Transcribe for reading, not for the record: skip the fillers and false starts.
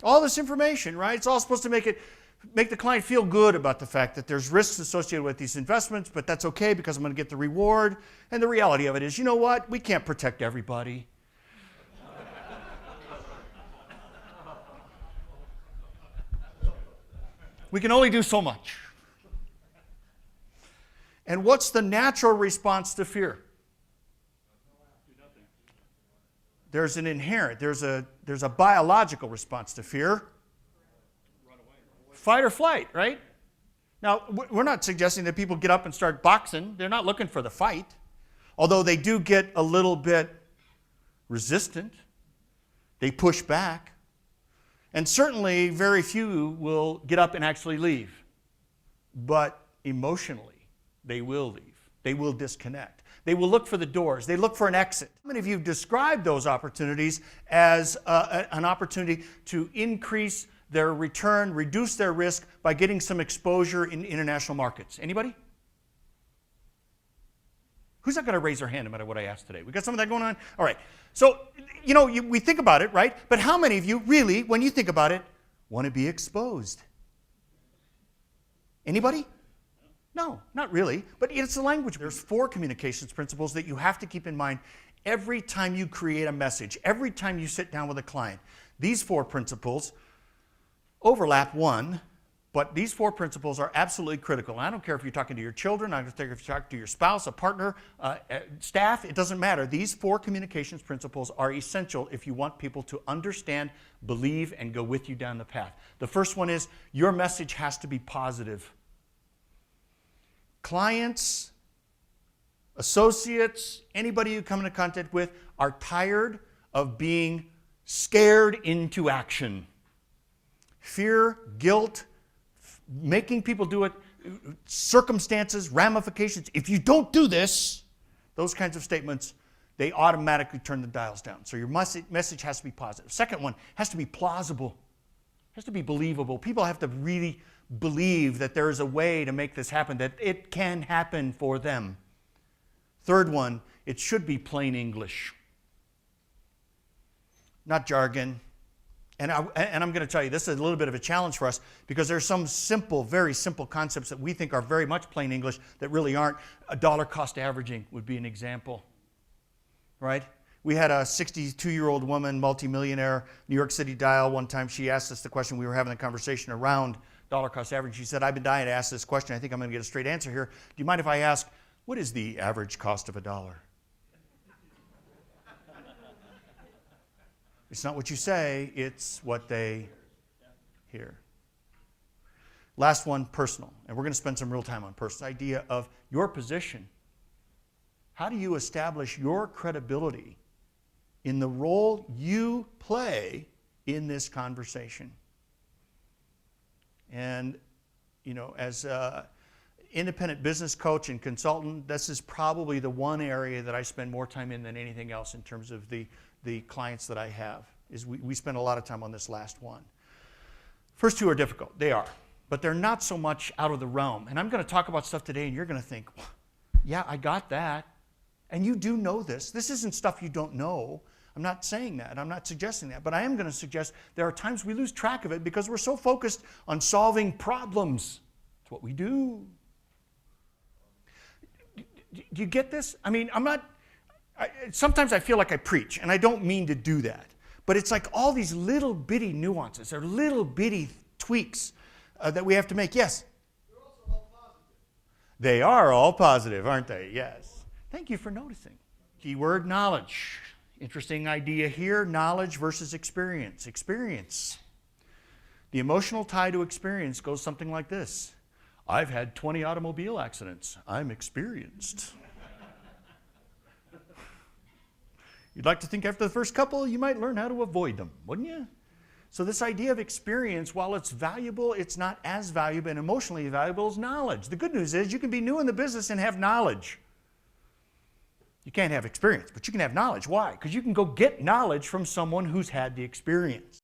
All this information, right? It's all supposed to make the client feel good about the fact that there's risks associated with these investments, but that's okay because I'm going to get the reward. And the reality of it is, you know what? We can't protect everybody. We can only do so much. And what's the natural response to fear? There's an inherent, there's a biological response to fear. Fight or flight, right? Now, we're not suggesting that people get up and start boxing. They're not looking for the fight. Although they do get a little bit resistant. They push back. And certainly very few will get up and actually leave. But emotionally, they will leave. They will disconnect. They will look for the doors. They look for an exit. How many of you have described those opportunities as an opportunity to increase their return, reduce their risk by getting some exposure in international markets? Anybody? Who's not going to raise their hand no matter what I ask today? We got some of that going on? All right. So, we think about it, right? But how many of you really, when you think about it, want to be exposed? Anybody? No, not really. But it's the language. There's 4 communications principles that you have to keep in mind every time you create a message, every time you sit down with a client. These 4 principles overlap one, but these 4 principles are absolutely critical. And I don't care if you're talking to your children, I don't care if you're talking to your spouse, a partner, staff, it doesn't matter. These 4 communications principles are essential if you want people to understand, believe, and go with you down the path. The first one is your message has to be positive. Clients, associates, anybody you come into contact with are tired of being scared into action. Fear, guilt, making people do it, circumstances, ramifications. If you don't do this, those kinds of statements, they automatically turn the dials down. So your message has to be positive. Second one has to be plausible. It has to be believable. People have to really believe that there is a way to make this happen, that it can happen for them. Third one, it should be plain English. Not jargon. And I'm going to tell you, this is a little bit of a challenge for us because there's some simple, very simple concepts that we think are very much plain English that really aren't. Dollar cost averaging would be an example, right? We had a 62-year-old woman, multimillionaire, New York City dial. One time she asked us the question, we were having a conversation around dollar cost average. She said, I've been dying to ask this question. I think I'm going to get a straight answer here. Do you mind if I ask, what is the average cost of a dollar? It's not what you say, it's what they hear. Last one, personal. And we're going to spend some real time on personal. Idea of your position. How do you establish your credibility in the role you play in this conversation? And, as an independent business coach and consultant, this is probably the one area that I spend more time in than anything else in terms of the clients that I have. Is we spend a lot of time on this last one. First 2 are difficult. They are. But they're not so much out of the realm. And I'm going to talk about stuff today and you're going to think, yeah, I got that. And you do know this. This isn't stuff you don't know. I'm not saying that. I'm not suggesting that. But I am going to suggest there are times we lose track of it because we're so focused on solving problems. It's what we do. Do you get this? I mean, sometimes I feel like I preach, and I don't mean to do that. But it's like all these little bitty nuances or little bitty tweaks that we have to make. Yes? They're also all positive. They are all positive, aren't they? Yes. Thank you for noticing. Keyword knowledge. Interesting idea here, knowledge versus experience. Experience. The emotional tie to experience goes something like this. I've had 20 automobile accidents. I'm experienced. You'd like to think after the first couple, you might learn how to avoid them, wouldn't you? So this idea of experience, while it's valuable, it's not as valuable and emotionally valuable as knowledge. The good news is you can be new in the business and have knowledge. You can't have experience, but you can have knowledge. Why? Because you can go get knowledge from someone who's had the experience.